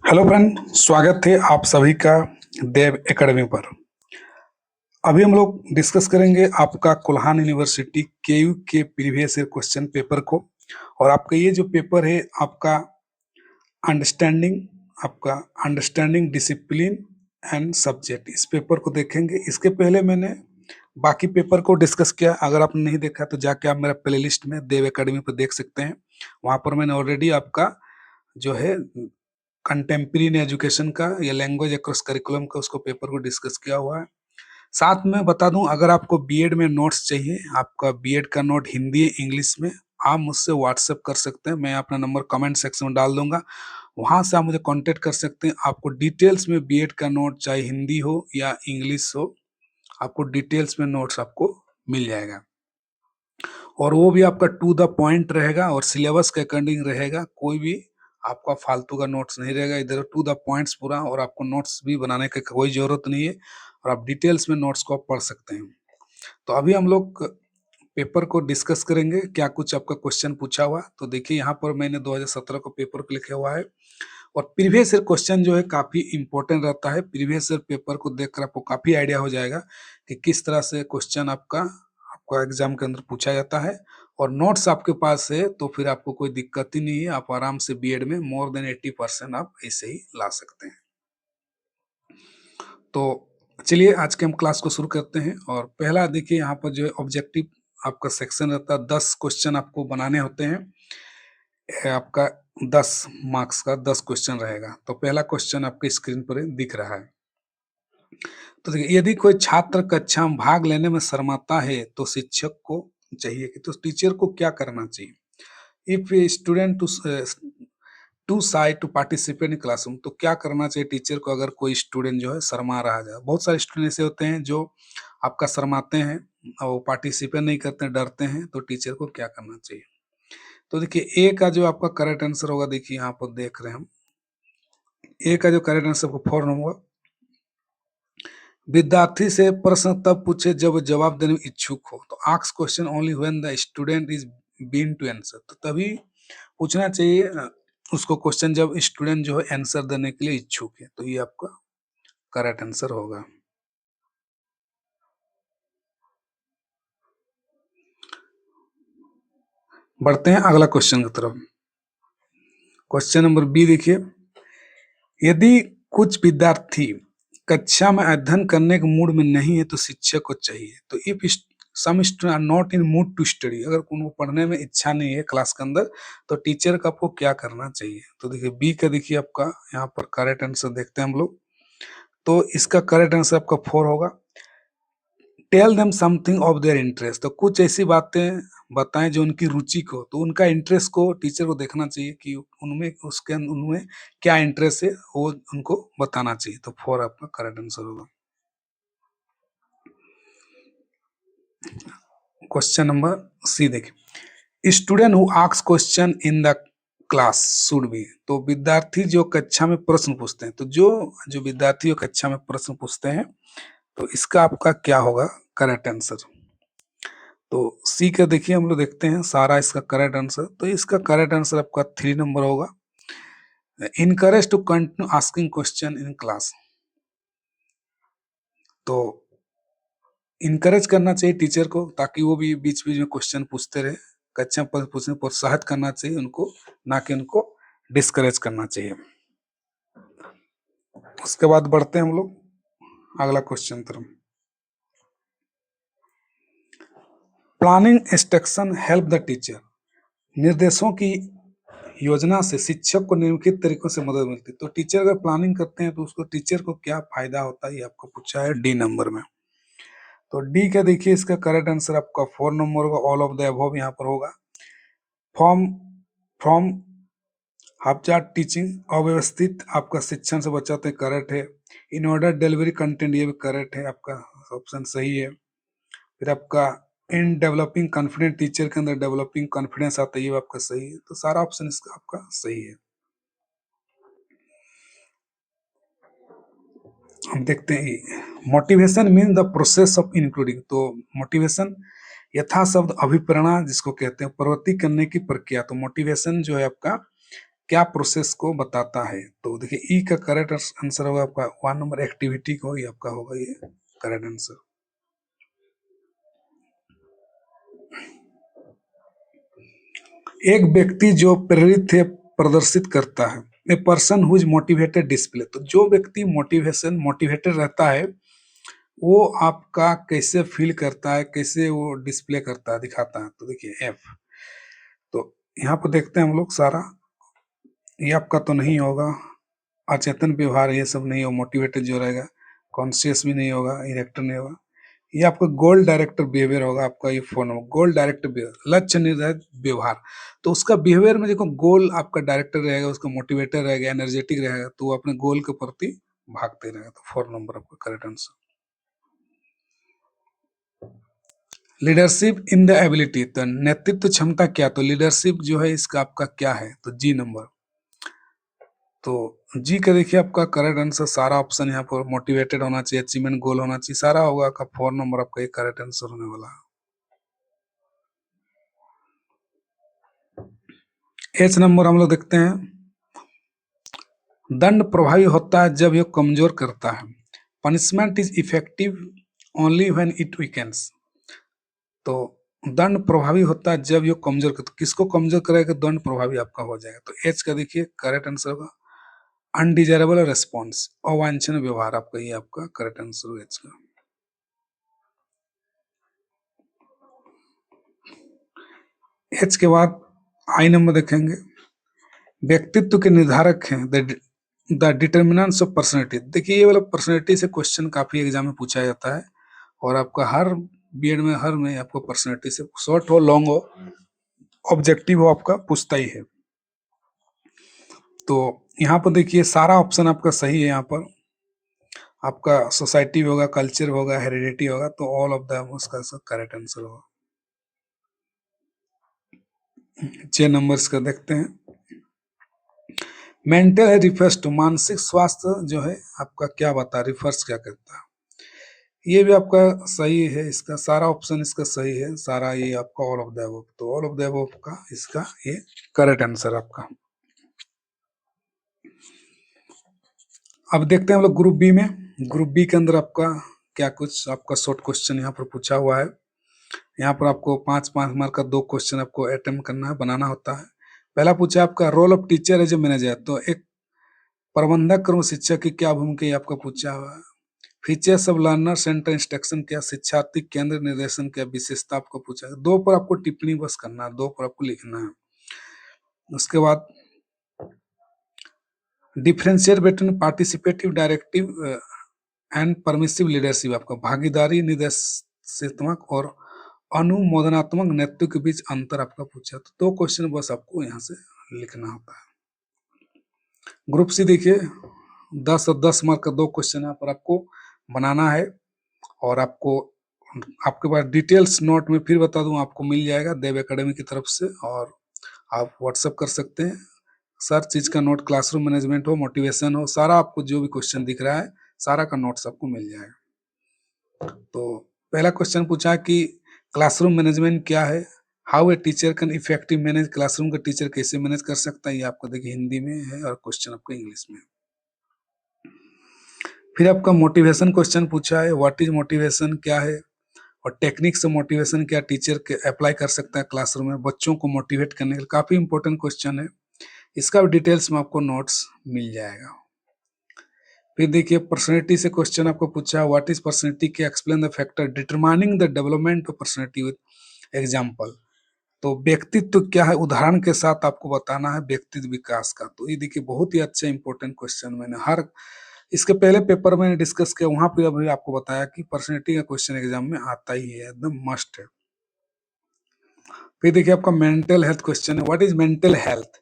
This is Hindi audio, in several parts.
हेलो फ्रेंड, स्वागत है आप सभी का देव एकेडमी पर। अभी हम लोग डिस्कस करेंगे आपका कोल्हान यूनिवर्सिटी केयू के प्रीवियस ईयर क्वेश्चन पेपर को। और आपका ये जो पेपर है आपका अंडरस्टैंडिंग डिसिप्लिन एंड सब्जेक्ट, इस पेपर को देखेंगे। इसके पहले मैंने बाकी पेपर को डिस्कस किया। अगर आपने नहीं देखा तो जाके आप मेरा प्लेलिस्ट में देव एकेडमी पर देख सकते हैं। वहां पर मैंने ऑलरेडी आपका जो है कंटेम्प्रेरी एजुकेशन का या लैंग्वेज अक्रॉस करिकुलम का उसको पेपर को डिस्कस किया हुआ है। साथ में बता दूं, अगर आपको बीएड में नोट्स चाहिए, आपका बीएड का नोट हिंदी इंग्लिश में, आप मुझसे व्हाट्सएप कर सकते हैं। मैं अपना नंबर कमेंट सेक्शन में डाल दूंगा, वहां से आप मुझे कांटेक्ट कर सकते हैं। आपको डिटेल्स में बीएड का नोट चाहे हिंदी हो या इंग्लिश हो, आपको डिटेल्स में नोट्स आपको मिल जाएगा। और वो भी आपका टू द पॉइंट रहेगा और सिलेबस के अकॉर्डिंग रहेगा। कोई भी आपका फालतू का नोट्स नहीं रहेगा, इधर टू द पॉइंट्स पूरा। और आपको नोट्स भी बनाने की कोई जरूरत नहीं है और आप डिटेल्स में नोट्स को पढ़ सकते हैं। तो अभी हम लोग पेपर को डिस्कस करेंगे, क्या कुछ आपका क्वेश्चन पूछा हुआ। तो देखिए यहाँ पर मैंने 2017 को पेपर को लिखा हुआ है और प्रीवियस ईयर क्वेश्चन जो है काफी इंपॉर्टेंट रहता है। प्रीवियस ईयर पेपर को देखकर आपको काफी आइडिया हो जाएगा कि किस तरह से क्वेश्चन आपका एग्जाम के अंदर पूछा जाता है। और नोट्स आपके पास है तो फिर आपको कोई दिक्कत ही नहीं है, आप आराम से बीएड में मोर देन 80% आप ऐसे ही ला सकते हैं। तो चलिए आज के हम क्लास को शुरू करते हैं। और पहला देखिए यहाँ पर जो है ऑब्जेक्टिव आपका सेक्शन रहता है, 10 क्वेश्चन आपको बनाने होते हैं। आपका 10 मार्क्स का 10 क्वेश्चन रहेगा। तो पहला क्वेश्चन आपके स्क्रीन पर दिख रहा है। तो देखिए, यदि कोई छात्र कक्षा में भाग लेने में शर्माता है तो शिक्षक को चाहिए कि तो टीचर को क्या करना चाहिए। If a student to shy to participate in classroom, तो क्या करना चाहिए टीचर को अगर कोई स्टूडेंट जो है शर्मा रहा है। बहुत सारे स्टूडेंट ऐसे होते हैं जो आपका शर्माते हैं और वो पार्टिसिपेट नहीं करते, डरते हैं। तो टीचर को क्या करना चाहिए। तो देखिए ए का जो आपका करेक्ट आंसर होगा, देखिए यहाँ पर देख रहे हैं हम, ए का जो करेक्ट आंसर को 4 नंबर होगा। विद्यार्थी से प्रश्न तब पूछे जब वो जवाब देने में इच्छुक हो। तो ask question only when the student is been to answer, तो तभी पूछना चाहिए उसको क्वेश्चन जब स्टूडेंट जो है आंसर देने के लिए इच्छुक है। तो ये आपका करेक्ट आंसर होगा। बढ़ते हैं अगला क्वेश्चन की तरफ। क्वेश्चन नंबर बी देखिए, यदि कुछ विद्यार्थी कक्षा में अध्ययन करने के मूड में नहीं है तो शिक्षक को चाहिए। तो if some student are not in mood to study, अगर उनको पढ़ने में इच्छा नहीं है क्लास के अंदर, तो टीचर का आपको क्या करना चाहिए। तो देखिए बी का देखिए आपका यहाँ पर करेक्ट आंसर देखते हैं हम लोग। तो इसका करेक्ट आंसर आपका 4 होगा। Tell them something of their interest, तो कुछ ऐसी बातें बताएं जो उनकी रुचि को, तो उनका इंटरेस्ट को टीचर को देखना चाहिए कि उनमें क्या इंटरेस्ट है, वो उनको बताना चाहिए। तो 4 आपका करेक्ट आंसर होगा। क्वेश्चन नंबर सी देखिए, student who asks question in the class should be, तो विद्यार्थी जो कक्षा में प्रश्न पूछते हैं, तो जो जो विद्यार्थी जो कक्षा में प्रश्न पूछते हैं, तो इसका आपका क्या होगा करेक्ट आंसर। तो सी का देखिए हम लोग देखते हैं सारा इसका करेक्ट आंसर। तो इसका करेक्ट आंसर आपका 3 नंबर होगा। Encourage to continue asking question in class, तो इनकरेज करना चाहिए टीचर को ताकि वो भी बीच बीच में क्वेश्चन पूछते रहे। कक्षा पर पूछने प्रोत्साहित करना चाहिए उनको, ना कि उनको डिस्करेज करना चाहिए। उसके बाद बढ़ते हैं हम लोग अगला क्वेश्चन तरफ। Planning instruction help the teacher, निर्देशों की योजना से शिक्षक को निम्नलिखित तरीकों से मदद मिलती है। तो टीचर अगर प्लानिंग करते हैं तो उसको टीचर को क्या फायदा होता है, ये आपको पूछा है डी नंबर में। तो डी का देखिए इसका करेक्ट आंसर आपका 4 नंबर होगा। ऑल ऑफ द अबव यहाँ पर होगा। फ्रॉम फ्रॉम हाफचार्ट टीचिंग, अव्यवस्थित आपका शिक्षण से बचाते करेक्ट है। इन ऑर्डर डिलीवरी कंटेंट, ये भी करेक्ट है, आपका ऑप्शन सही है। फिर आपका इन डेवलपिंग कॉन्फिडेंट, टीचर के अंदर डेवलपिंग कॉन्फिडेंस आता है, ये आपका सही है। तो सारा ऑप्शन इसका आपका सही है। हम देखते हैं motivation mean the process of including, तो मोटिवेशन यथा शब्द अभिप्रेरणा जिसको कहते हैं, प्रवृत्ति करने की प्रक्रिया। तो मोटिवेशन जो है आपका क्या प्रोसेस को बताता है? तो देखिए ई का करेक्ट आंसर होगा आपका 1 नंबर एक्टिविटी को ही आपका होगा ये करेक्ट आंसर। एक व्यक्ति जो प्रेरित है प्रदर्शित करता है, a person who is motivated display. तो जो व्यक्ति मोटिवेटेड रहता है वो आपका कैसे फील करता है, कैसे वो डिस्प्ले करता है, दिखाता है। तो देखिए एफ। तो यहाँ पर देखते हैं हम लोग सारा, ये आपका तो नहीं होगा, अचेतन व्यवहार ये सब नहीं हो, मोटिवेटेड जो रहेगा, कॉन्शियस भी नहीं होगा, इरेक्टर नहीं होगा। ये आपका गोल डायरेक्टर बिहेवियर होगा आपका, ये फोन होगा गोल डायरेक्टर बिहेवियर, लक्ष्य निर्धारित व्यवहार। तो उसका बिहेवियर में देखो गोल आपका डायरेक्टर रहेगा, उसका मोटिवेटर रहेगा, एनर्जेटिक रहेगा, तो वो अपने गोल के प्रति भागते रहेगा। तो 4 नंबर आपका correct answer. Leadership in the ability, तो नेतृत्व क्षमता क्या? तो लीडरशिप जो है इसका आपका क्या है? तो जी नंबर। तो जी का देखिए आपका करेक्ट आंसर, सारा ऑप्शन यहाँ पर मोटिवेटेड होना चाहिए, अचीवमेंट गोल होना चाहिए, सारा होगा आपका 4 नंबर आपका एक करेक्ट आंसर होने वाला है। एच नंबर हम लोग देखते हैं, दंड प्रभावी होता है जब यह कमजोर करता है। Punishment is effective only when it weakens. तो दंड प्रभावी होता है जब ये कमजोर करता है, किसको कमजोर करेगा? दंड प्रभावी आपका हो जाएगा। तो एच का देखिए करेक्ट आंसर होगा अनडिजायरेबल रेस्पॉन्स, अवांछनीय व्यवहार, आपका ये आपका करेक्ट आंसर होगा एच का। एच के बाद आई नंबर देखेंगे, व्यक्तित्व के निर्धारक हैं द डिटर्मिनेंट्स ऑफ पर्सनैलिटी। देखिए ये वाला पर्सनैलिटी से क्वेश्चन काफी एग्जाम में पूछा जाता है, और आपका हर बीएड में हर में आपको पर्सनैलिटी से शॉर्ट हो लॉन्ग हो ऑब्जेक्टिव हो आपका पूछता ही है। तो यहाँ पर देखिए सारा ऑप्शन आपका सही है। यहाँ पर आपका सोसाइटी होगा, कल्चर होगा, हेरिडिटी होगा, तो ऑल ऑफ द उसका करेक्ट आंसर होगा। 6 नंबर्स का देखते हैं, मेंटल है रिफर्स टू, मानसिक स्वास्थ्य जो है आपका क्या बता, रिफर्स क्या करता है? ये भी आपका सही है, इसका सारा ऑप्शन इसका सही है, सारा ये आपका ऑल ऑफ द अबव। तो ऑल ऑफ द अबव का इसका ये करेक्ट आंसर आपका। अब देखते हैं हम लोग ग्रुप बी में। ग्रुप बी के अंदर आपका क्या कुछ आपका शॉर्ट क्वेश्चन यहाँ पर पूछा हुआ है। यहाँ पर आपको 5-5 मार्क का 2 क्वेश्चन आपको अटेम्प्ट करना है, बनाना होता है। पहला पूछा आपका role of teacher as a manager. तो एक प्रबंधक कर्म शिक्षक की क्या भूमिका, ये आपका पूछा हुआ है। Features of learner centre instruction क्या, शिक्षार्थी केंद्र निर्देशन क्या, विशेषता आपको पूछा है। 2 पर आपको टिप्पणी बस करना है, 2 पर आपको लिखना है। उसके बाद differentiate between participative directive and permissive leadership, आपका भागीदारी निर्देशात्मक और अनुमोदनात्मक नेतृत्व के बीच अंतर आपका पूछा। तो 2 क्वेश्चन बस आपको यहाँ से लिखना होता है। ग्रुप सी देखिए 10 और 10 मार्क का 2 क्वेश्चन यहाँ पर आपको बनाना है, और आपको आपके पास डिटेल्स नोट में फिर बता दूं आपको मिल जाएगा देव एकेडमी की तरफ से, और आप व्हाट्सएप कर सकते हैं। सर चीज का नोट, क्लासरूम मैनेजमेंट हो, मोटिवेशन हो, सारा आपको जो भी क्वेश्चन दिख रहा है सारा का नोट्स आपको मिल जाएगा। तो पहला क्वेश्चन पूछा कि क्लासरूम मैनेजमेंट क्या है, how a teacher can effective manage, classroom का टीचर कैसे मैनेज कर सकता है, ये आपको देखिए हिंदी में है, और क्वेश्चन आपको इंग्लिश में। फिर आपका मोटिवेशन क्वेश्चन पूछा है, व्हाट इज मोटिवेशन क्या है, और टेक्निक से मोटिवेशन क्या टीचर के अप्लाई कर सकता है क्लासरूम में बच्चों को मोटिवेट करने के लिए। काफी इंपॉर्टेंट क्वेश्चन है, इसका भी डिटेल्स में आपको नोट्स मिल जाएगा। फिर देखिए पर्सनैलिटी से क्वेश्चन आपको पूछा है, व्हाट इज पर्सनैलिटी के, explain the factor determining the development of personality with example. तो व्यक्तित्व क्या है, उदाहरण के साथ आपको बताना है व्यक्तित्व विकास का। तो ये देखिए बहुत ही अच्छा इंपॉर्टेंट क्वेश्चन, मैंने हर इसके पहले पेपर में डिस्कस किया, वहां पर अभी आपको बताया कि पर्सनैलिटी का क्वेश्चन एग्जाम में आता ही है, एकदम मस्ट है। फिर देखिए आपका मेंटल हेल्थ क्वेश्चन है, व्हाट इज मेंटल हेल्थ।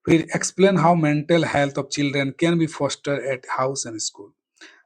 फिर explain how mental health of children can be foster at house and school.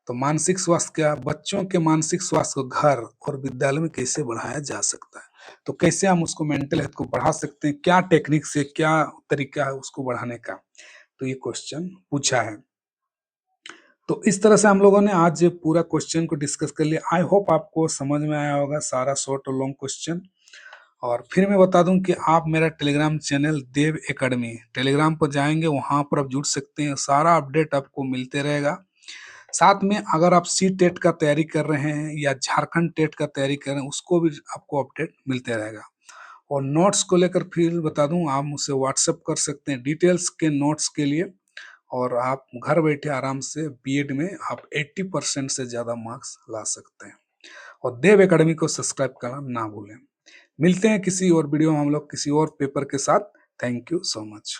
तो मानसिक स्वास्थ्य क्या, बच्चों के मानसिक स्वास्थ्य को घर और विद्यालय में कैसे बढ़ाया जा सकता है। तो कैसे हम उसको मेंटल हेल्थ को बढ़ा सकते हैं, क्या टेक्निक से, क्या तरीका है उसको बढ़ाने का, तो ये क्वेश्चन पूछा है। तो इस तरह से हम लोगों ने आज पूरा क्वेश्चन को डिस्कस कर लिया। आई होप आपको समझ में आया होगा सारा शॉर्ट और लॉन्ग क्वेश्चन, और फिर मैं बता दूं कि आप मेरा टेलीग्राम चैनल देव एकेडमी टेलीग्राम पर जाएंगे, वहां पर आप जुड़ सकते हैं, सारा अपडेट आपको मिलते रहेगा। साथ में अगर आप सी टेट का तैयारी कर रहे हैं या झारखंड टेट का तैयारी कर रहे हैं, उसको भी आपको अपडेट मिलते रहेगा। और नोट्स को लेकर फिर बता दूं, आप मुझसे व्हाट्सएप कर सकते हैं डिटेल्स के नोट्स के लिए, और आप घर बैठे आराम से बीएड में आप 80% से ज़्यादा मार्क्स ला सकते हैं। और देव एकेडमी को सब्सक्राइब करना ना भूलें। मिलते हैं किसी और वीडियो में हम लोग किसी और पेपर के साथ। Thank you so much.